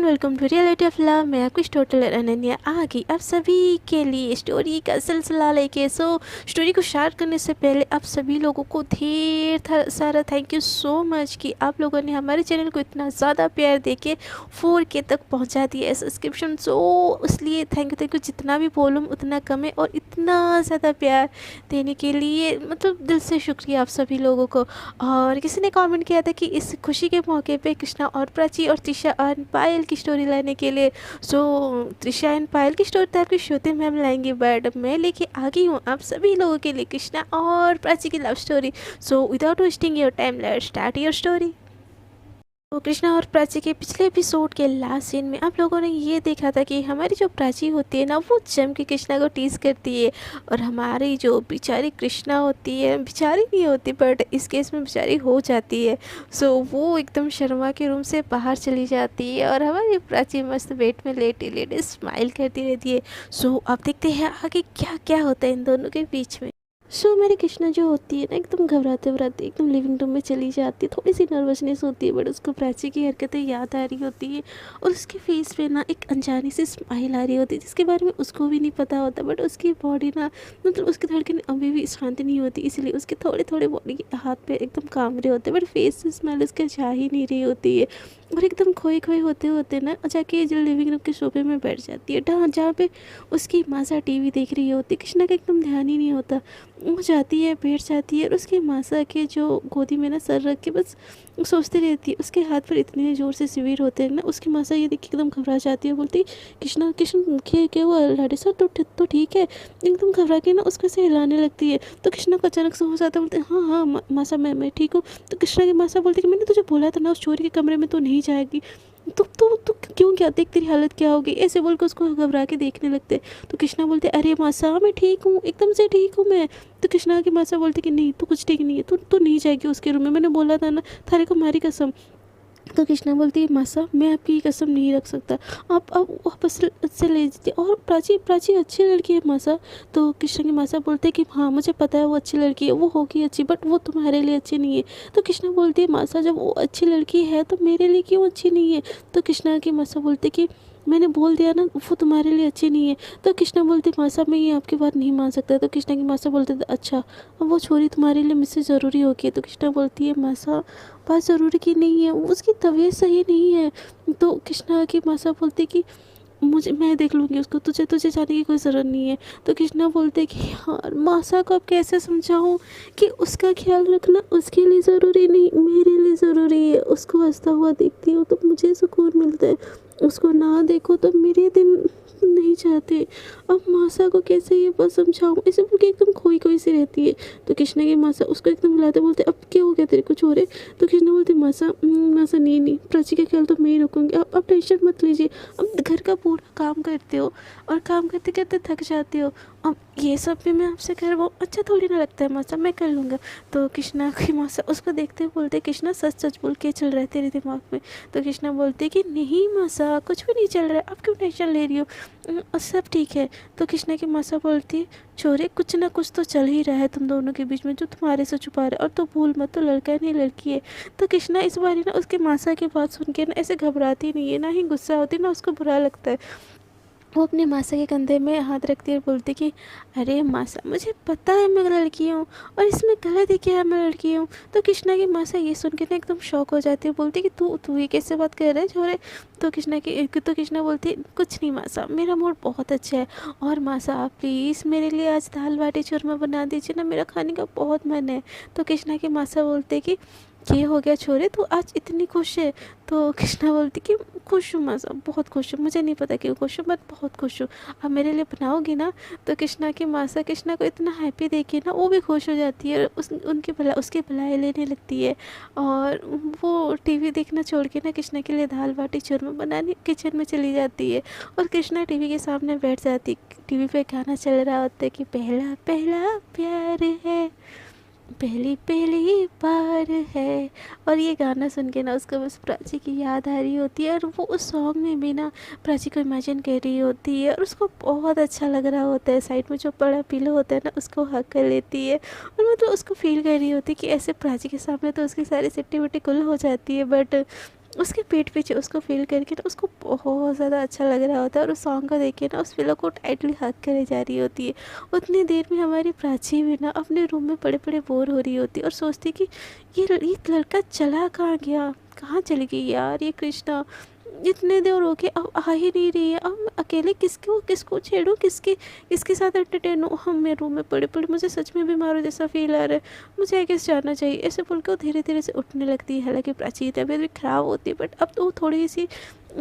Everyone, welcome to reality of love. मैं आपकी total Ananya आ गई आप सभी के लिए स्टोरी का सिलसिला लेके। स्टोरी को स्टार्ट करने से पहले आप सभी लोगों को ढेर सारा थैंक यू सो मच कि आप लोगों ने हमारे चैनल को इतना ज़्यादा प्यार देके 4K तक पहुंचा दिया है सब्सक्रिप्शन। इसलिए थैंक यू जितना भी बोलूँ उतना कम है, और इतना ज़्यादा प्यार देने के लिए मतलब दिल से शुक्रिया आप सभी लोगों को। और किसी ने कमेंट किया था कि इस खुशी के मौके पे कृष्णा और प्राची और त्रिशा और पायल की स्टोरी लाने के लिए। त्रिशा एंड पायल की स्टोरी तो आपकी श्रुति मैम लाएंगी, बट मैं लेके आ गई हूँ आप सभी लोगों के लिए कृष्णा और प्राची की love story. Without wasting your time, let's start your story. तो कृष्णा और प्राची के पिछले एपिसोड के लास्ट सीन में आप लोगों ने ये देखा था कि हमारी जो प्राची होती है ना, वो जम के कृष्णा को टीज करती है, और हमारी जो बेचारी कृष्णा होती है, बेचारी नहीं होती बट इस केस में बेचारी हो जाती है। वो एकदम शर्मा के रूम से बाहर चली जाती है, और हमारी प्राची मस्त बेड में लेटे लेटे स्माइल करती रहती है। अब देखते हैं आगे क्या क्या होता है इन दोनों के बीच में। मेरी कृष्णा जो होती है ना, एकदम घबराते घबराते एकदम लिविंग रूम में चली जाती है। थोड़ी सी नर्वसनेस होती है, बट उसको प्राची की हरकतें याद आ रही होती है, और उसके फेस पे ना एक अनजानी सी स्माइल आ रही होती है जिसके बारे में उसको भी नहीं पता होता। बट उसकी बॉडी ना, मतलब उसकी धड़कन अभी भी शांत नहीं होती, इसलिए उसके थोड़े थोड़े बॉडी के हाथ पे एकदम काम रहे होते हैं, बट फेस से स्मेल उसके जा ही नहीं रही होती है। और एकदम खोए खोए होते होते ना जाके जो लिविंग रूम के सोफे में बैठ जाती है, जहाँ पे उसकी मासा टीवी देख रही होती है। कृष्णा का एकदम ध्यान ही नहीं होता, वो जाती है बैठ जाती है, और उसकी मासा के जो गोदी में ना सर रख के बस सोचती रहती है। उसके हाथ पर इतने ज़ोर से शिविर होते हैं ना, उसकी मासा ये देख के एकदम घबरा जाती है, बोलती कृष्णा कृष्ण क्या हुआ लाडे सर, तो ठीक है। एकदम घबरा के ना उसको से हिलाने लगती है, तो कृष्णा को अचानक से हो जाता है, बोलते हाँ हाँ मासा मैं ठीक हूँ। तो कृष्णा की मासा बोलती कि मैंने तुझे बोला था ना उस चोरी के कमरे में तो नहीं जाएगी, तो क्यों, क्या देख तेरी हालत क्या होगी, ऐसे बोल कर उसको घबरा के देखने लगते। तो कृष्णा बोलते अरे मासा मैं ठीक हूँ, एकदम से ठीक हूँ मैं। तो कृष्णा की मासा बोलती कि नहीं तू कुछ ठीक नहीं है, तू नहीं जाएगी उसके रूम में, मैंने बोला था ना, थारे को मारी कसम। तो कृष्णा बोलती है मासा मैं आपकी कसम नहीं रख सकता, आप वापस से ले दीजिए। और प्राची प्राची अच्छी लड़की है मासा। तो कृष्णा की मासा बोलते हैं कि हाँ मुझे पता है वो अच्छी लड़की है, वो होगी अच्छी, बट वो तुम्हारे लिए अच्छी नहीं है। तो कृष्णा बोलती है मासा जब वो अच्छी लड़की है तो मेरे लिए क्यों अच्छी नहीं है। तो कृष्णा की मासा बोलते कि मैंने बोल दिया ना वो तुम्हारे लिए अच्छी नहीं है। तो कृष्णा बोलती मासा मैं ये आपकी बात नहीं मान सकता। तो कृष्णा की मासा बोलते थे अच्छा अब वो छोरी तुम्हारे लिए मुझसे ज़रूरी होगी। तो कृष्णा बोलती है मासा बात ज़रूरी की नहीं है, उसकी तबीयत सही नहीं है। तो कृष्णा की मासा बोलती कि मैं देख लूँगी उसको, तुझे तुझे जाने की कोई ज़रूरत नहीं है। तो कृष्णा बोलते कि यार मासा को अब कैसे समझाऊँ कि उसका ख्याल रखना उसके लिए ज़रूरी नहीं मेरे लिए ज़रूरी है। उसको हंसता हुआ देखती हूँ तो मुझे सुकून मिलता है, उसको ना देखो तो मेरे दिन नहीं चाहते। अब मासा को कैसे ये बात समझाऊँ, ऐसे बोल के एकदम खोई खोई सी रहती है। तो कृष्णा की मासा उसको एकदम बुलाते बोलते अब क्या हो गया तेरे, कुछ हो रहे। तो कृष्णा बोलते मासा नहीं प्राची का ख्याल तो मैं ही रखूँगी, अब टेंशन मत लीजिए। अब घर का पूरा काम करते हो और काम करते करते थक जाते हो, अब ये सब भी मैं आपसे करवाऊँ, अच्छा थोड़ी ना लगता है मासा, मैं कर लूँगा। तो कृष्णा की मासा उसको देखते हुए बोलते कृष्णा सच सच बोल के चल रहा है तेरे दिमाग में। तो कृष्णा बोलते कि नहीं मासा कुछ भी नहीं चल रहा है, आप क्यों टेंशन ले रही हो, सब ठीक है। तो कृष्णा की मासा बोलती छोरे कुछ ना कुछ तो चल ही रहा है तुम दोनों के बीच में जो तुम्हारे से छुपा रहा है, और तो भूल मत तो लड़का नहीं लड़की है। तो कृष्णा इस बारी ना उसके मासा की बात सुन के ना ऐसे घबराती नहीं है, ना ही गुस्सा होती ना उसको बुरा लगता है। वो अपने मासा के कंधे में हाथ रखती है और बोलती कि अरे मासा मुझे पता है मैं लड़की हूँ, और इसमें गलत ही क्या है, मैं लड़की हूँ। तो कृष्णा की मासा ये सुन के ना एकदम शॉक हो जाती है, बोलती कि तू तू ये कैसे बात कर रहे छोरे। तो कृष्णा बोलती कुछ नहीं मासा मेरा मूड बहुत अच्छा है, और मासा आप प्लीज़ मेरे लिए आज दाल बाटी चूरमा बना दीजिए ना, मेरा खाने का बहुत मन है। तो कृष्णा की मासा बोलते कि ये हो गया छोरे तू आज इतनी खुश है। तो कृष्णा बोलती कि खुश हूँ मासा बहुत खुश हूँ, मुझे नहीं पता क्यों खुश हूँ बट बहुत खुश हूँ, अब मेरे लिए बनाओगी ना। तो कृष्णा की मासा कृष्णा को इतना हैप्पी देखी ना वो भी खुश हो जाती है, उसकी भलाई लेने लगती है, और वो टीवी देखना छोड़ के ना कृष्णा के लिए दाल बाटी चूरमा बनाने किचन में चली जाती है। और कृष्णा टीवी के सामने बैठ जाती, टीवी पे गाना चल रहा होता है कि पहला पहला प्यार है पहली पहली बार है। और ये गाना सुन के ना उसको बस प्राची की याद आ रही होती है, और वो उस सॉन्ग में भी ना प्राची को इमेजिन कर रही होती है, और उसको बहुत अच्छा लग रहा होता है। साइड में जो बड़ा पिलो होता है ना उसको हक कर लेती है, और मतलब उसको फील कर रही होती है कि ऐसे प्राची के सामने तो उसकी सारी सिट्टी विट्टी कुल हो जाती है, बट उसके पीठ पीछे उसको फ़ील करके ना उसको बहुत ज़्यादा अच्छा लग रहा होता है, और उस सॉन्ग को देख के ना उस फ़िलो को टाइटली हग करे जा रही होती है। उतनी देर में हमारी प्राची भी ना अपने रूम में पड़े-पड़े बोर हो रही होती है और सोचती है कि ये लड़का चला कहाँ गया? कहाँ चली गई यार ये कृष्णा? इतने देर हो गए, अब आ ही नहीं रही है। अब मैं अकेले किसको छेड़ूँ, किसके साथ एंटरटेन हूँ? हम मेरे रूम में पड़े-पड़े मुझे सच में बीमार जैसा फ़ील आ रहा है। मुझे आई गेस जाना चाहिए। ऐसे बोल के वो धीरे-धीरे से उठने लगती है। हालाँकि प्राची की तबीयत भी ख़राब होती है, बट अब तो वो थोड़ी-सी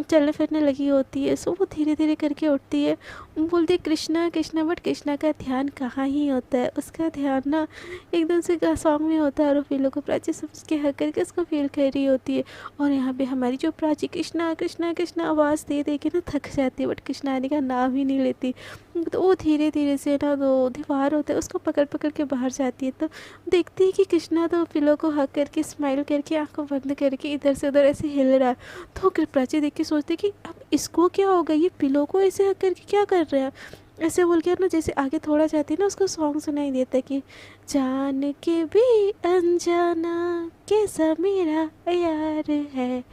चलने फिरने लगी होती है। सो वो धीरे-धीरे करके उठती है। बोलती है कृष्णा, कृष्णा, बट कृष्णा का ध्यान कहाँ ही होता है। उसका ध्यान ना एकदम से सॉन्ग में होता है, और वो फ़ीलों को प्राची समझ के हग करके उसको फ़ील कर रही होती है। और यहाँ पे हमारी जो प्राची कृष्णा कृष्णा कृष्णा आवाज़ दे के ना थक जाती है, बट कृष्णा आने का नाम ही नहीं लेती। तो वो धीरे धीरे से ना जो दीवार होता है उसको पकड़ पकड़ के बाहर जाती है। तो देखती है कि कृष्णा तो पिलो को हक करके स्माइल करके आंखों बंद करके इधर से उधर ऐसे हिल रहा है। तो प्राची देख के सोचती है कि अब इसको क्या होगा, ये पिलो को ऐसे हक करके क्या कर रहा है। ऐसे बोल के ना जैसे आगे थोड़ा जाती है ना उसको सॉन्ग सुनाई देता है कि जान के भी अनजाना कैसा मेरा यार है।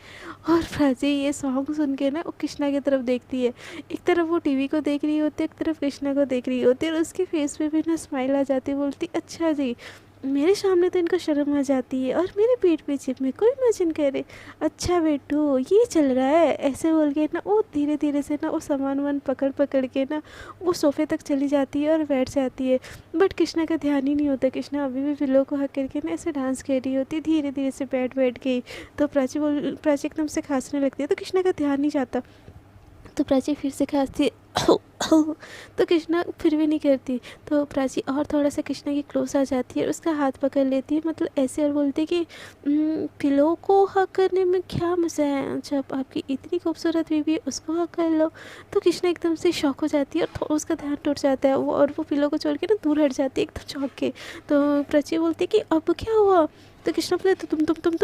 और प्राची ये सॉन्ग सुन के ना वो कृष्णा की तरफ देखती है। एक तरफ वो टीवी को देख रही होती है, एक तरफ कृष्णा को देख रही होती है, और उसके फेस पे भी ना स्माइल आ जाती है। बोलती अच्छा जी, मेरे सामने तो इनको शर्म आ जाती है, और मेरे पीठ पीछे मेरे को इमेजिन करे। अच्छा बेटू ये चल रहा है। ऐसे बोल के ना वो धीरे धीरे से ना वो सामान वामान पकड़ पकड़ के ना वो सोफे तक चली जाती है और बैठ जाती है। बट कृष्णा का ध्यान ही नहीं होता। कृष्णा अभी भी पिल्लो को हक करके ना ऐसे डांस कर रही होती है, धीरे धीरे से बैठ गई। तो प्राची एकदम से खांसने लगती है, तो कृष्णा का ध्यान नहीं जाता। तो प्राची फिर से खांसती है तो कृष्णा फिर भी नहीं करती। तो प्राची और थोड़ा सा कृष्णा की क्लोज आ जाती है और उसका हाथ पकड़ लेती है, मतलब ऐसे, और बोलती है कि पिलो को हक करने में क्या मज़ा है, जब आपकी इतनी खूबसूरत बीवी है उसको हक कर लो। तो कृष्णा एकदम से शॉक हो जाती है और थोड़ा उसका ध्यान टूट जाता है, वो पिलो को छोड़ के ना दूर हट जाती है एकदम चौंक के। तो प्राची बोलती है कि अब क्या हुआ। तो कृष्णा बोले तो तुम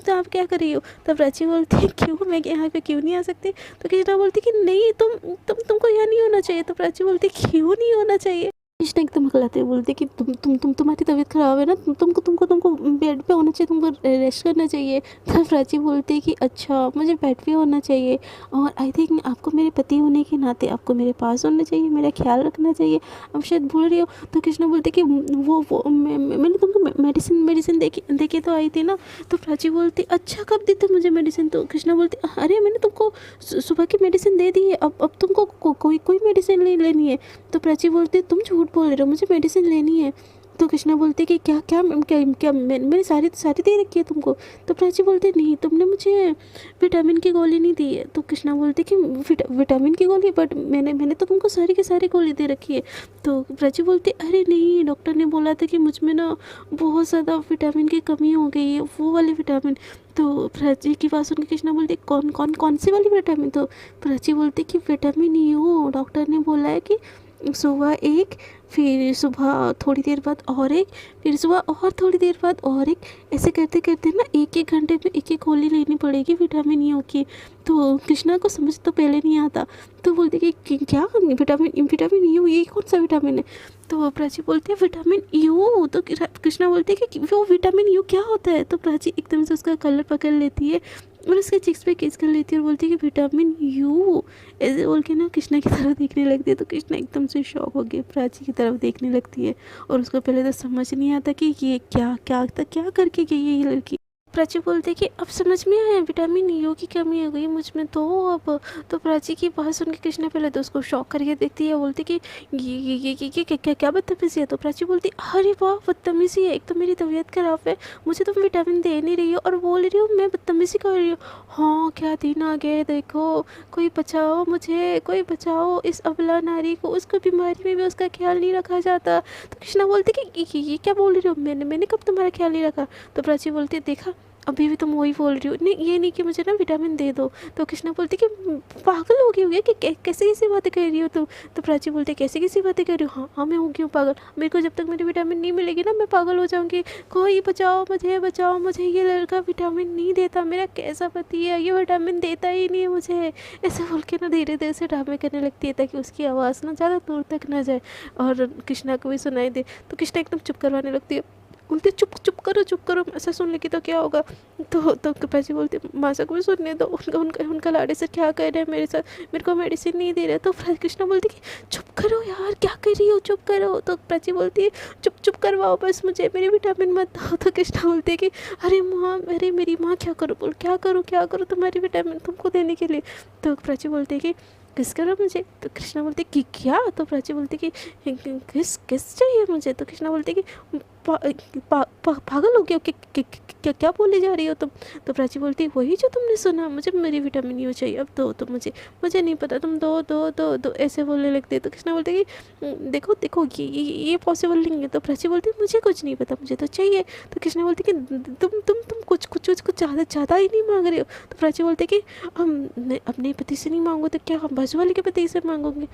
आप क्या कर रही हो। तब प्राची बोलती है क्यों, मैं यहाँ पे क्यों नहीं आ सकती। तो कृष्णा बोलती कि नहीं तुमको यहाँ नहीं होना चाहिए। तो प्राची बोलती क्यों नहीं होना चाहिए। कृष्णा एकदम हकलाते हुए बोलते कि तुम्हारी तबीयत ख़राब है ना, तुमको बेड पे होना चाहिए, तुमको रेस्ट करना चाहिए। तब प्राची बोलती है कि अच्छा मुझे बेड पे होना चाहिए, और आई थिंक आपको मेरे पति होने के नाते आपको मेरे पास होना चाहिए, मेरा ख्याल रखना चाहिए। अब शायद भूल रही हो। तो कृष्णा बोलते कि मैंने तुमको मेडिसिन देके तो आई थी ना। तो प्राची बोलती अच्छा कब दी थी मुझे मेडिसिन। तो कृष्णा बोलती अरे मैंने तुमको सुबह की मेडिसिन दे दी है, अब तुमको कोई मेडिसिन नहीं लेनी है। तो प्राची बोलती तुम झूठ बोल रहे हो, मुझे मेडिसिन लेनी है। तो कृष्णा बोलते कि क्या क्या क्या क्या मैंने सारी दे रखी है तुमको। तो प्राची बोलते नहीं तुमने मुझे विटामिन की गोली नहीं दी है। तो कृष्णा बोलते कि विटामिन की गोली, बट मैंने तो तुमको सारी की सारी गोली दे रखी है। तो प्राची बोलती अरे नहीं, डॉक्टर ने बोला था कि मुझ में ना बहुत ज़्यादा विटामिन की कमी हो गई है, वो वाली विटामिन। तो प्राची की बात सुन के कृष्णा बोलती कौन सी वाली विटामिन। तो प्राची बोलती कि विटामिन यू, डॉक्टर ने बोला है कि सुबह एक, फिर सुबह थोड़ी देर बाद और एक, फिर सुबह और थोड़ी देर बाद और एक, ऐसे करते करते ना एक घंटे में एक गोली लेनी पड़ेगी विटामिन यू की। तो कृष्णा को समझ तो पहले नहीं आता। तो बोलते कि क्या विटामिन यू, ये कौन सा विटामिन है। तो प्राची बोलती है विटामिन यू। तो कृष्णा बोलते हैं कि वो विटामिन यू क्या होता है। तो प्राची एकदम से उसका कलर पकड़ लेती है और उसके चिक्स पे किस कर लेती है और बोलती है कि विटामिन यू, ऐसे बोल के ना कृष्णा की तरफ देखने लगती है। तो कृष्णा एकदम से शॉक हो गया, प्राची की तरफ देखने लगती है, और उसको पहले तो समझ नहीं आता कि ये क्या करके गई है ये लड़की। प्राची बोलती है कि अब समझ में आया, विटामिन यू की कमी हो गई मुझ में तो अब। तो प्राची की बात सुन के कृष्णा पहले तो उसको शॉक करके देखती है, बोलती कि ये क्या बदतमीज़ी है। तो प्राची बोलती अरे वाह बदतमीज़ी है, एक तो मेरी तबीयत ख़राब है, मुझे तुम विटामिन दे नहीं रही हो और बोल रही हो मैं बदतमीज़ी कर रही हूँ। हाँ क्या दिन आ गए देखो, कोई बचाओ मुझे, कोई बचाओ इस अबला नारी को, उसको बीमारी में भी उसका ख्याल नहीं रखा जाता। तो कृष्णा बोलती कि ये क्या बोल रही हो, मैंने कब तुम्हारा ख्याल नहीं रखा। तो प्राची बोलती देखा अभी भी तुम वही बोल रही हो, नहीं ये नहीं कि मुझे ना विटामिन दे दो। तो कृष्णा बोलती कि पागल हो गई होगी कि कैसे कैसी बातें कर रही हो तुम। तो प्राची बोलती कैसे कैसी बातें कर रही हो, हाँ मैं हो गई हूँ पागल, मेरे को जब तक मेरी विटामिन नहीं मिलेगी ना मैं पागल हो जाऊँगी, कोई बचाओ मुझे, ये लड़का विटामिन नहीं देता, मेरा कैसा पति है ये विटामिन देता ही नहीं है मुझे। ऐसे बोल के ना धीरे धीरे से ड्रामे करने लगती है ताकि उसकी आवाज़ ना ज़्यादा दूर तक ना जाए और कृष्णा को भी सुनाई दे। तो कृष्णा एकदम चुप करवाने लगती है, बोलती चुप चुप करो, ऐसा सुन लेगी तो क्या होगा। तो प्राची बोलती मासा को भी सुनने दो, उनका लाड़े सर क्या कर रहे हैं मेरे साथ, मेरे को मेडिसिन नहीं दे रहे। तो कृष्णा बोलती कि चुप करो यार, क्या कर रही हो, चुप करो। तो प्राची बोलती है चुप करवाओ बस मुझे, मेरी विटामिन मत दो। तो कृष्णा बोलती है कि अरे माँ, अरे मेरी माँ, क्या करूँ बोल, क्या करूँ तुम्हारी विटामिन तुमको देने के लिए। तो प्राची बोलती है कि किस करो मुझे। तो कृष्णा बोलते कि क्या। तो प्राची बोलती कि किस चाहिए मुझे। तो कृष्णा बोलते कि पागल हो गया, क्या बोले जा रही हो तुम। तो प्राची बोलती वही जो तुमने सुना, मुझे मेरी विटामिन यू चाहिए, अब दो तो मुझे नहीं पता, तुम दो ऐसे बोलने लगते। तो कृष्णा बोलते कि देखो देखो ये पॉसिबल नहीं है। तो प्राची बोलती मुझे कुछ नहीं पता, मुझे तो चाहिए। तो कृष्णा बोलती कि तुम कुछ ज़्यादा ही नहीं मांग रहे हो। तो प्राची बोलते कि हम अपने पति से नहीं मांगो तो क्या हम बाजू वाले के पति से मांगोगे।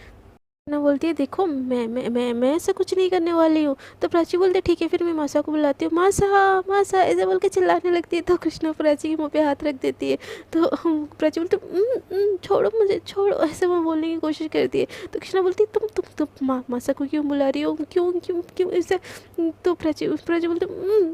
ना बोलती है देखो मैं ऐसा कुछ नहीं करने वाली हूँ। तो प्राची बोलते ठीक है, फिर मैं मासा को बुलाती हूँ, मासा मासा ऐसे बोल के चिल्लाने लगती है। तो कृष्णा प्राची के मुँह पे हाथ रख देती है। तो प्राची बोलती छोड़ो मुझे छोड़ो, ऐसे वो बोलने की कोशिश करती है। तो कृष्णा बोलती है तुम मासा को क्यों बुला रही हो, क्यों ऐसे। तो प्राची बोलती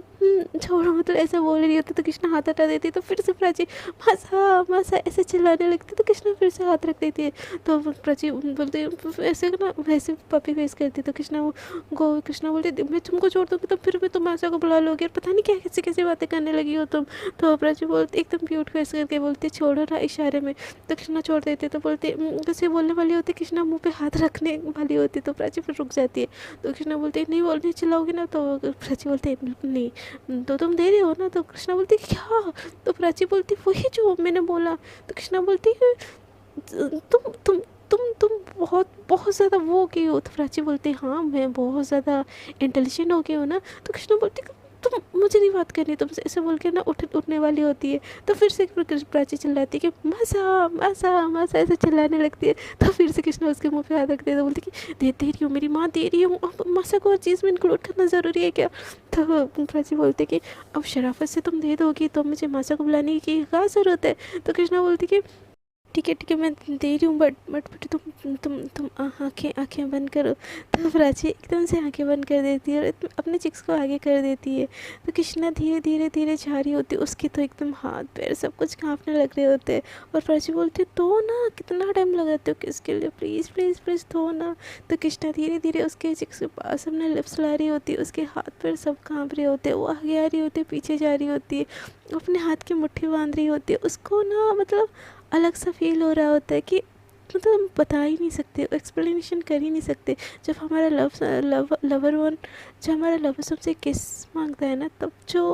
छोड़ो, मतलब ऐसा बोल रही होती। तो कृष्णा हाथ हटा देती है। तो फिर से प्राची मासा मासा ऐसे चिल्लाने लगती है। तो कृष्णा फिर से हाथ रख देती है। तो प्राची बोलते ऐसे ना वैसे पपी फेस करती। तो कृष्णा बोलती मैं तुमको छोड़ दूँगी तो फिर भी तुम आशा को बुला लोगे, और पता नहीं क्या कैसी कैसी बातें करने लगी हो तुम। तो प्राची बोलती एकदम क्यूट फेस करके बोलती छोड़ो ना इशारे में। तो कृष्णा छोड़ देते। तो बोलते कैसे बोलने वाली होती, कृष्णा मुँह पे हाथ रखने वाली होती। तो प्राची फिर रुक जाती है। तो कृष्णा बोलते नहीं बोलने चिल्लाओगी ना। तो प्राची बोलते बिल्कुल नहीं, तो तुम दे रहे हो ना। तो कृष्णा बोलती क्या। तो प्राची बोलती वही जो मैंने बोला। तो कृष्णा बोलती तुम बहुत बहुत ज़्यादा वो हो गई हो। तो प्राची बोलती हाँ मैं बहुत ज़्यादा इंटेलिजेंट हो गई हूँ ना। तो कृष्णा बोलती तुम मुझे नहीं बात करनी तुमसे, ऐसे बोल के ना उठने वाली होती है। तो फिर से प्राची चिल्लाती है कि मसा मसा मसा ऐसे चिल्लाने लगती है। तो फिर से कृष्णा उसके मुंह पे हाथ रखते हैं। तो बोलती कि दे रही हूँ, मेरी माँ दे रही हूँ, अब मसा को हर चीज़ में इंक्लूड करना ज़रूरी है क्या। तो प्राची बोलती कि अब शराफत से तुम दे दोगी तो मुझे मासा को बुलाने की क्या ज़रूरत है। तो कृष्णा बोलती कि ठीक है मैं दे रही हूँ, बट तुम आँखें बंद करो। तो प्राची एकदम से आँखें बंद कर देती है और अपने चिक्स को आगे कर देती है। तो कृष्णा धीरे जा रही होती है, उसके तो एकदम हाथ पैर सब कुछ काँपने लग रहे होते हैं। और प्राची बोलती तो ना कितना टाइम लगाते हो किसके लिए, प्लीज़ तो ना। तो कृष्णा धीरे उसके चिक्स के पास अपने लिप्स ला रही होती है, उसके हाथ पैर सब काँप रहे होते हैं, वो आगे आ रही होती है, पीछे जा रही होती है, अपने हाथ की मुट्ठी बांध रही होती है। उसको ना मतलब अलग सा फील हो रहा होता है कि मतलब हम बता ही नहीं सकते, एक्सप्लेनेशन कर ही नहीं सकते। जब हमारा लवर वन, जब हमारा लवर सबसे किस मांगता है ना, तब जो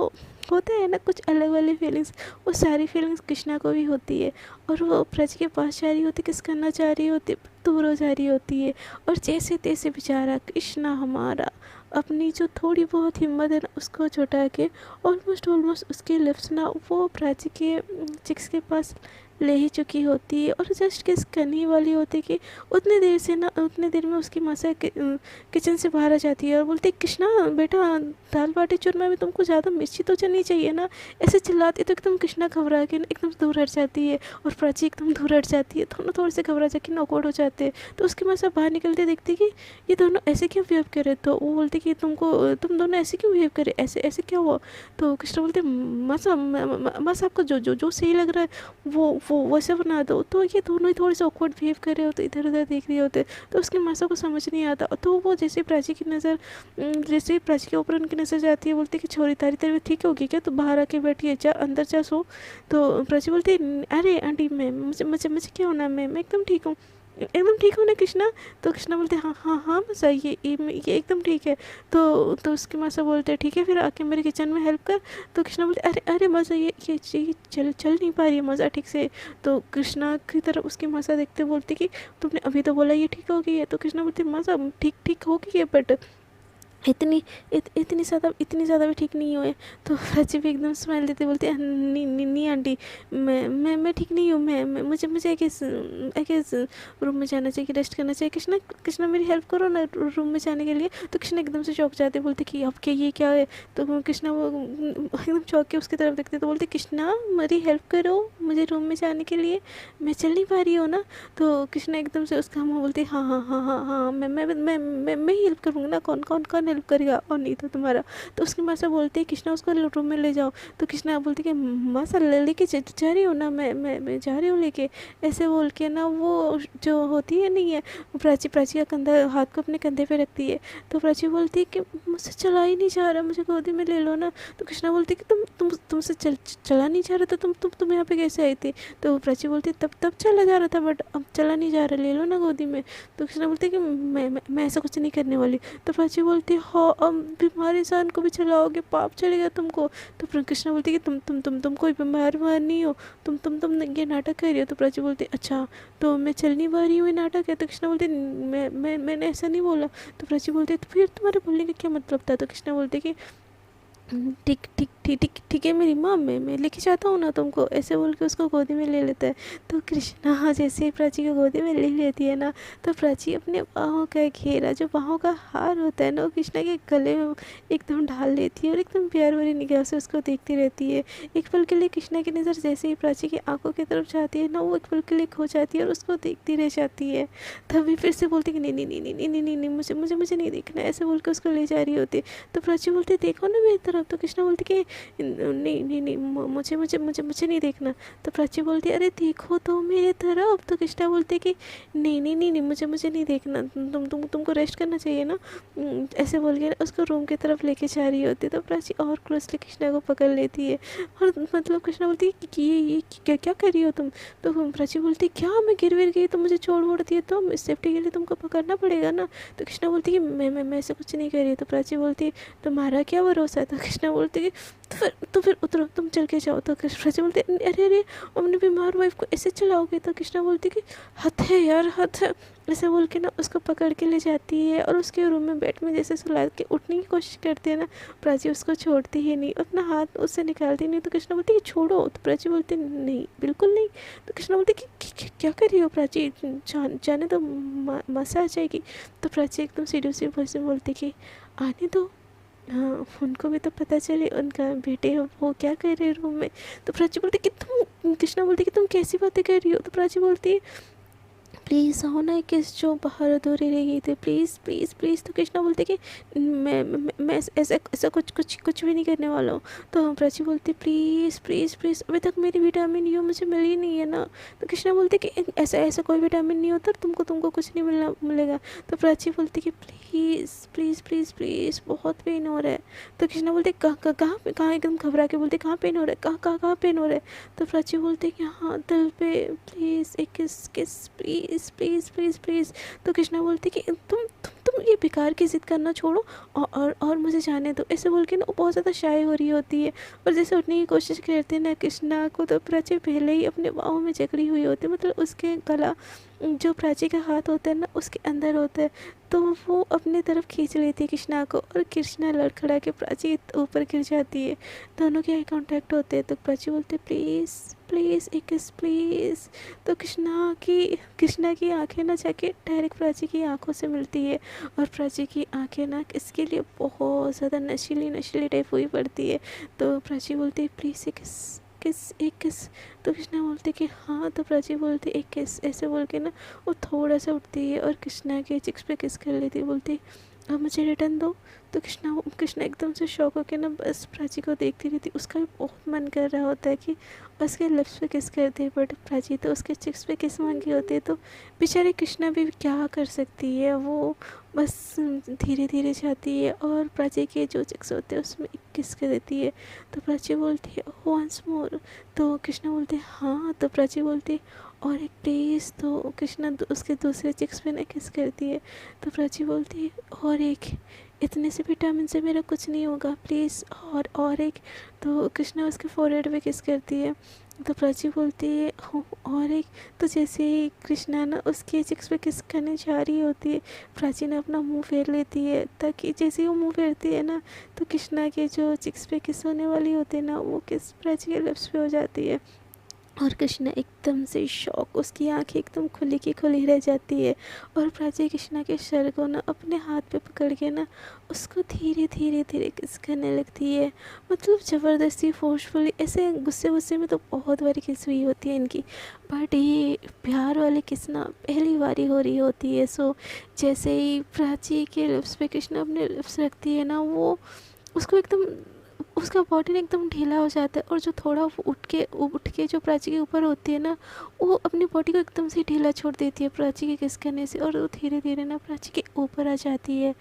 होता है ना कुछ अलग वाली फीलिंग्स, वो सारी फीलिंग्स कृष्णा को भी होती है। और वो ब्रज के पास जा रही होती, किस करना चाह रही होती, दूर हो जा रही होती है। और जैसे तैसे बेचारा कृष्णा हमारा अपनी जो थोड़ी बहुत हिम्मत है ना उसको छुटा के ऑलमोस्ट उसके लिप्स ना वो प्राची के चिक्स के पास ले ही चुकी होती है। और जस्ट किस करने वाली होती है कि उतने देर में उसकी मासा किचन से बाहर आ जाती है और बोलती है कृष्णा बेटा दाल बाटी चूरमा में तुमको ज़्यादा मिर्ची तो चलनी चाहिए ना। ऐसे चिल्लाती तो एकदम कृष्णा घबरा के एकदम दूर हट जाती है और प्राची एकदम दूर हट जाती है। दोनों थोड़े से घबरा जाके नॉकआउट हो जाते हैं। तो उसकी मासा बाहर निकलते देखती कि ये दोनों ऐसे क्यों बिहेव करे। तो वो बोलती कि तुम दोनों ऐसे क्यों बिहेव करे, ऐसे क्या हुआ। तो कृष्णा बोलते मासा आपको जो सही लग रहा है वो वैसे बना दो। तो ये दोनों ही थोड़े से ऑकवर्ड बिहेव कर रहे होते, इधर उधर देख रहे होते। तो उसकी मासा को समझ नहीं आता। तो वो जैसे प्राची के ऊपर उनकी नज़र जाती है, बोलती कि छोरी तारी तबीयत ठीक होगी क्या, तो बाहर आके बैठी है, जा अंदर जा सो। तो प्राची बोलती है अरे आंटी मैं मुझे क्या होना, मैं एकदम ठीक हूँ, एकदम ठीक हो ना कृष्णा। तो कृष्णा बोलते हाँ मसा ये एकदम ठीक है। तो उसकी मासा बोलते ठीक है फिर आके मेरे किचन में हेल्प कर। तो कृष्णा बोलते अरे मसा ये चल नहीं पा रही है मसा ठीक से। तो कृष्णा की तरफ उसकी मासा देखते बोलती कि तुमने अभी तो बोला ये ठीक हो गई है। तो कृष्णा बोलते मासा ठीक हो गई है बट इतनी ज़्यादा भी ठीक नहीं हुए। तो प्राची भी एकदम स्माइल देते बोलती है नहीं आंटी मैं ठीक नहीं हूँ, मैं मुझे एक रूम में जाना चाहिए, रेस्ट करना चाहिए। कृष्णा मेरी हेल्प करो ना रूम में जाने के लिए। तो कृष्णा एकदम से चौंक जाते बोलते कि अब क्या ये क्या है। तो कृष्णा वो एकदम चौंक के उसकी तरफ देखते तो बोलते कृष्णा मेरी हेल्प करो मुझे रूम में जाने के लिए, मैं चल नहीं पा रही हूँ ना। तो कृष्णा एकदम से उसका मुँह बोलती हाँ मैं ही हेल्प करूँगी ना, कौन कौन हेल्प करेगा और नहीं तो तुम्हारा। तो उसकी माँ से बोलती है कृष्णा उसको रूम में ले जाओ। तो कृष्णा बोलती है कि माँ सर लेके जा रही हूँ ना, मैं जा रही हूँ लेके, ऐसे बोल के ना वो जो होती है नहीं है प्राची का कंधा हाथ को अपने कंधे पे रखती है। तो प्राची बोलती है कि मुझसे चला ही नहीं जा रहा, मुझे गोदी में ले लो ना। तो कृष्णा बोलती है कि तुमसे चला नहीं जा रहा था, तुम यहाँ पे कैसे आई थी। तो प्राची बोलती है तब चला जा रहा था बट अब चला नहीं जा रहा, ले लो ना गोदी में। तो कृष्णा बोलती है कि मैं ऐसा कुछ नहीं करने वाली। तो प्राची बोलती है हाँ अब बीमार इंसान को भी चलाओगे, पाप चलेगा तुमको। तो कृष्णा बोलती है कि तुम कोई बीमार नहीं हो, तुम ये नाटक कर रही हो। तो प्राची बोलती है अच्छा तो मैं चल नहीं पा रही हूँ, ये नाटक है। तो कृष्णा बोलती है मैंने ऐसा नहीं बोला। तो प्राची बोलती है तो फिर तुम्हारे बोलने का क्या मतलब था। तो कृष्णा बोलते कि ठीक ठीक ठीक ठीक ठीक है मेरी माँ, मैं लेके जाता हूँ ना तुमको, ऐसे बोल के उसको गोदी में ले लेता है। तो कृष्णा हाँ जैसे ही प्राची को गोदी में ले लेती है ना, तो प्राची अपने बाहों का घेरा जो बाहों का हार होता है ना वो कृष्णा के गले में एकदम ढाल लेती है और एकदम प्यार भरी निगाह से उसको देखती रहती है। एक पल के लिए कृष्णा की नज़र जैसे ही प्राची की आंखों की तरफ जाती है ना, वो एक पल के लिए खो जाती है और उसको देखती रह जाती है। तभी फिर से बोलती कि नहीं नहीं नहीं नहीं नहीं नहीं नहीं नहीं, मुझे मुझे मुझे नहीं देखना, ऐसे बोल के उसको ले जा रही होती है। तो प्राची बोलती है देखो ना मेरी तरफ। तो कृष्णा बोलती कि नहीं नहीं नहीं मुझे मुझे मुझे मुझे नहीं देखना। तो प्राची बोलती अरे देखो तो मेरे तरफ। तो कृष्णा बोलते कि नहीं नहीं नहीं नहीं मुझे नहीं देखना, तुमको रेस्ट करना चाहिए ना, ऐसे बोल के उसको रूम की तरफ लेके जा रही होती। तो प्राची और क्लोजली कृष्णा को पकड़ लेती है और मतलब कृष्णा बोलती है कि ये क्या कर रही हो तुम। तो प्राची बोलती क्या मैं गिर गई तो मुझे छोड़ वोड़ दिए, तो सेफ्टी के लिए तुमको पकड़ना पड़ेगा ना। तो कृष्णा बोलती कि मैं ऐसे कुछ नहीं कर रही। तो प्राची बोलती तुम्हारा क्या भरोसा है। तो कृष्णा बोलते कि तो फिर उतरो, तुम चल के जाओ। तो प्राची बोलती अरे अपनी बीमार वाइफ को ऐसे चलाओगे। तो कृष्णा बोलती कि हद है यार हद है, ऐसे बोल के ना उसको पकड़ के ले जाती है और उसके रूम में बेड में जैसे सुला के उठने की कोशिश करती है ना, प्राची उसको छोड़ती ही नहीं, अपना हाथ उससे निकालती नहीं। तो कृष्णा बोलती कि छोड़ो। तो प्राची बोलती नहीं बिल्कुल नहीं। तो कृष्णा बोलती कि क्या कर रही हो प्राची, जाने दो मसा आ जाएगी। तो प्राची एकदम सीरियस वॉइस में बोलती कि आने दो, हाँ उनको भी तो पता चले उनका बेटे हो वो क्या कर रहे हैं रूम में। तो प्राची बोलती कि तुम कृष्णा बोलती कि तुम कैसी बातें कर रही हो। तो प्राची बोलती है प्लीज़ आओ ना किस जो बाहर अधूरी रह गई थी, प्लीज़ प्लीज़ प्लीज़। तो कृष्णा बोलते कि मैं ऐसा कुछ भी नहीं करने वाला हूँ। तो प्राची बोलती प्लीज़ प्लीज़ प्लीज़, अभी तक मेरी विटामिन यू मुझे मिली नहीं है ना। तो कृष्णा बोलते कि ऐसा कोई विटामिन नहीं होता, तुमको कुछ नहीं मिलेगा। तो प्राची बोलती कि प्लीज़ प्लीज़ प्लीज़ प्लीज़ बहुत पेन हो रहा है। तो कृष्णा बोलते कहाँ एकदम घबरा के बोलते कहाँ पेन हो रहा है, कहाँ पेन हो रहा है। तो प्राची बोलते कि हाँ दिल पे, प्लीज़ एक किस प्लीज़ प्लीज़ प्लीज़ प्लीज़। तो कृष्णा बोलती कि तुम ये बेकार की ज़िद करना छोड़ो और मुझे जाने दो, ऐसे बोल के ना वो बहुत ज़्यादा शाय हो रही होती है और जैसे उठने की कोशिश करते हैं ना कृष्णा को, तो प्राची पहले ही अपने बाहों में जकड़ी हुई होती है, मतलब उसके गला जो प्राची का हाथ होता है ना उसके अंदर होता है। तो वो अपने तरफ खींच लेती है कृष्णा को और कृष्णा लड़खड़ा के प्राची के ऊपर गिर जाती है। दोनों के आई कांटेक्ट होते हैं। तो प्राची बोलते हैं प्लीज़ प्लीज़ एक किस प्लीज़। तो कृष्णा की आंखें ना जाके डायरेक्ट प्राची की आंखों से मिलती है और प्राची की आंखें ना इसके लिए बहुत ज़्यादा नशीली टाइप हुई पड़ती है। तो प्राची बोलती है प्लीज़ एक किस। तो कृष्णा बोलते कि हाँ। तो प्राची बोलती एक किस, ऐसे बोल के ना वो थोड़ा सा उठती है और कृष्णा के चिक्स पे किस कर लेती है, बोलती अब मुझे रिटर्न दो। तो कृष्णा एकदम से शॉक होकर ना बस प्राची को देखती रहती। उसका भी बहुत मन कर रहा होता है कि उसके लिप्स पे किस करते हैं, बट प्राची तो उसके चिक्स पे किस मांगी होती है। तो बेचारे कृष्णा भी क्या कर सकती है, वो बस धीरे धीरे जाती है और प्राची के जो चिक्स होते हैं उसमें एक किस कर देती है। तो प्राची बोलती है वंस मोर। तो कृष्णा बोलते हैं हाँ। तो प्राची बोलती है और एक प्लीज़। तो कृष्णा उसके दूसरे चिक्स पे ना किस करती है। तो प्राची बोलती है और एक, इतने से विटामिन से मेरा कुछ नहीं होगा प्लीज़ और एक। तो कृष्णा उसके फोरहेड पे किस करती है। तो प्राची बोलती है और एक। तो जैसे ही कृष्णा ना उसके चिक्स पे किस करने जा रही होती है, प्राची ने अपना मुंह फेर लेती है ताकि जैसे ही वो मुंह फेरती है ना तो कृष्णा के जो चिक्स पे किस होने वाली होती है ना वो किस प्राची के लिप्स पे हो जाती है। और कृष्णा एकदम से शॉक, उसकी आंखें एकदम खुली की खुली रह जाती है। और प्राची कृष्णा के सर को ना अपने हाथ पे पकड़ के ना उसको धीरे धीरे धीरे किस करने लगती है, मतलब ज़बरदस्ती फोर्सफुली। ऐसे गुस्से गुस्से में तो बहुत बारी किस हुई होती है इनकी, बट ये प्यार वाली किस ना पहली बारी हो रही होती है। सो जैसे ही प्राची के लिप्स पे कृष्णा अपने लिप्स रखती है ना, वो उसको एकदम, उसका बॉडी ना एकदम ढीला हो जाता है। और जो थोड़ा वो उठ के जो प्राची के ऊपर होती है ना, वो अपनी बॉडी को एकदम से ढीला छोड़ देती है प्राची के किस करने से, और वो धीरे धीरे ना प्राची के ऊपर आ जाती है।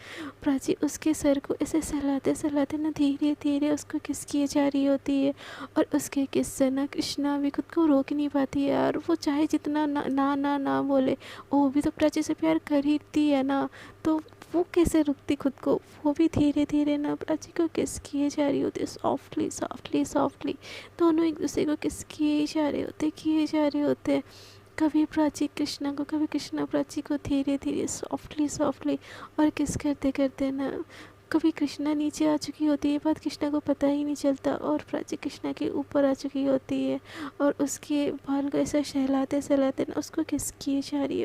प्राची उसके सर को ऐसे सहलाते सहलाते ना धीरे धीरे उसको किस किए जा रही होती है। और उसके किस से ना कृष्णा भी खुद को रोक नहीं पाती है यार, वो चाहे जितना ना ना ना ना बोले, वो भी तो प्राची से प्यार खरीदती है ना, तो वो कैसे रुकती खुद को। वो भी धीरे धीरे ना प्राची को किस किए जा रही होती है, सॉफ्टली सॉफ्टली सॉफ्टली। दोनों एक दूसरे को किस किए जा रहे होते। कभी प्राची कृष्णा को, कभी कृष्णा प्राची को, धीरे धीरे सॉफ्टली सॉफ्टली। और किस करते करते ना कभी कृष्णा नीचे आ चुकी होती है, बात कृष्णा को पता ही नहीं चलता, और प्राची कृष्णा के ऊपर आ चुकी होती है। और उसके बाल को ऐसा सहलाते सहलाते ना उसको किस किए जा रही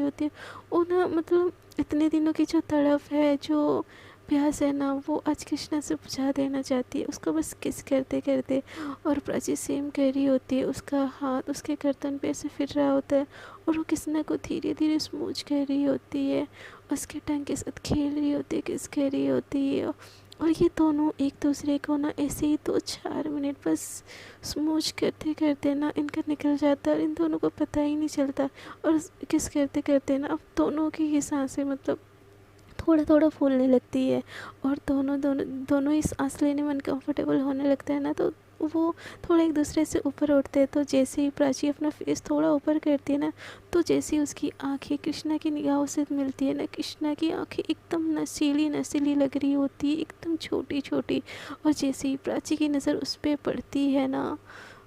होती है। वो ना मतलब इतने दिनों की जो तड़प है, जो प्यास है ना, वो आज कृष्णा से बुझा देना चाहती है उसको, बस किस करते करते। और प्राची सेम कर रही होती है, उसका हाथ उसके गर्दन पे ऐसे फिर रहा होता है, और वो कृष्णा को धीरे धीरे स्मूच कर रही होती है, उसके टंग के साथ खेल रही होती है, किस कर रही होती है। और ये दोनों एक दूसरे को ना ऐसे ही 2-4 मिनट बस स्मूच करते करते ना इनका निकल जाता है, और इन दोनों को पता ही नहीं चलता। और किस करते करते ना अब दोनों की ही सांसें मतलब थोड़ा थोड़ा फूलने लगती है। और दोनों दोनों दोनों ही सांस लेने में अनकम्फर्टेबल होने लगता है ना, तो वो थोड़ा एक दूसरे से ऊपर उठते हैं। तो जैसे ही प्राची अपना फेस थोड़ा ऊपर करती है ना, तो जैसे ही उसकी आंखें कृष्णा की निगाहों से मिलती है ना, कृष्णा की आंखें एकदम नशीली नशीली लग रही होती है, एकदम छोटी छोटी। और जैसे ही प्राची की नज़र उस पर पड़ती है ना,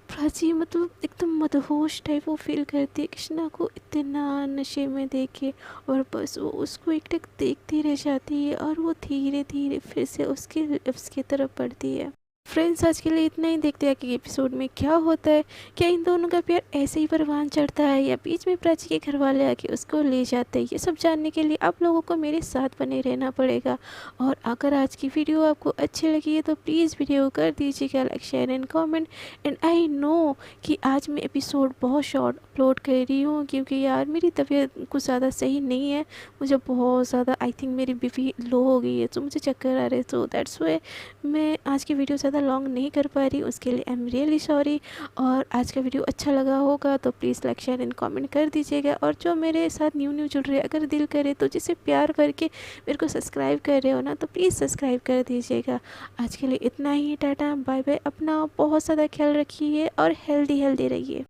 प्राची मतलब एकदम मदहोश टाइप वो फील करती है कृष्णा को इतना नशे में देखे। और बस वो उसको एकटक देखती रह जाती है, और वो धीरे धीरे फिर से उसके लिप्स की तरफ बढ़ती है। फ्रेंड्स, आज के लिए इतना ही। देखते हैं कि एपिसोड में क्या होता है। क्या इन दोनों का प्यार ऐसे ही परवान चढ़ता है, या बीच में प्राची के घर वाले आके उसको ले जाते हैं। ये सब जानने के लिए आप लोगों को मेरे साथ बने रहना पड़ेगा। और अगर आज की वीडियो आपको अच्छी लगी है तो प्लीज़ वीडियो कर दीजिएगा like, share and comment. And I know कि आज मैं एपिसोड बहुत शॉर्ट अपलोड कर रही हूँ, क्योंकि यार मेरी तबीयत कुछ ज़्यादा सही नहीं है। मुझे बहुत ज़्यादा, आई थिंक मेरी बीपी लो हो गई है, तो मुझे चक्कर आ रहे, तो दैट्स वाई मैं आज की वीडियो ज़्यादा लॉन्ग नहीं कर पा रही, उसके लिए आई एम रियली सॉरी। और आज का वीडियो अच्छा लगा होगा तो please like, share and comment कर दीजिएगा। और जो मेरे साथ न्यू जुड़ रहे हैं, अगर दिल करे तो जिसे प्यार करके मेरे को सब्सक्राइब कर रहे हो ना, तो प्लीज़ सब्सक्राइब कर दीजिएगा। आज के लिए इतना ही। Tata bye bye. अपना बहुत ज़्यादा ख्याल रखिए और हेल्दी हेल्दी रहिए।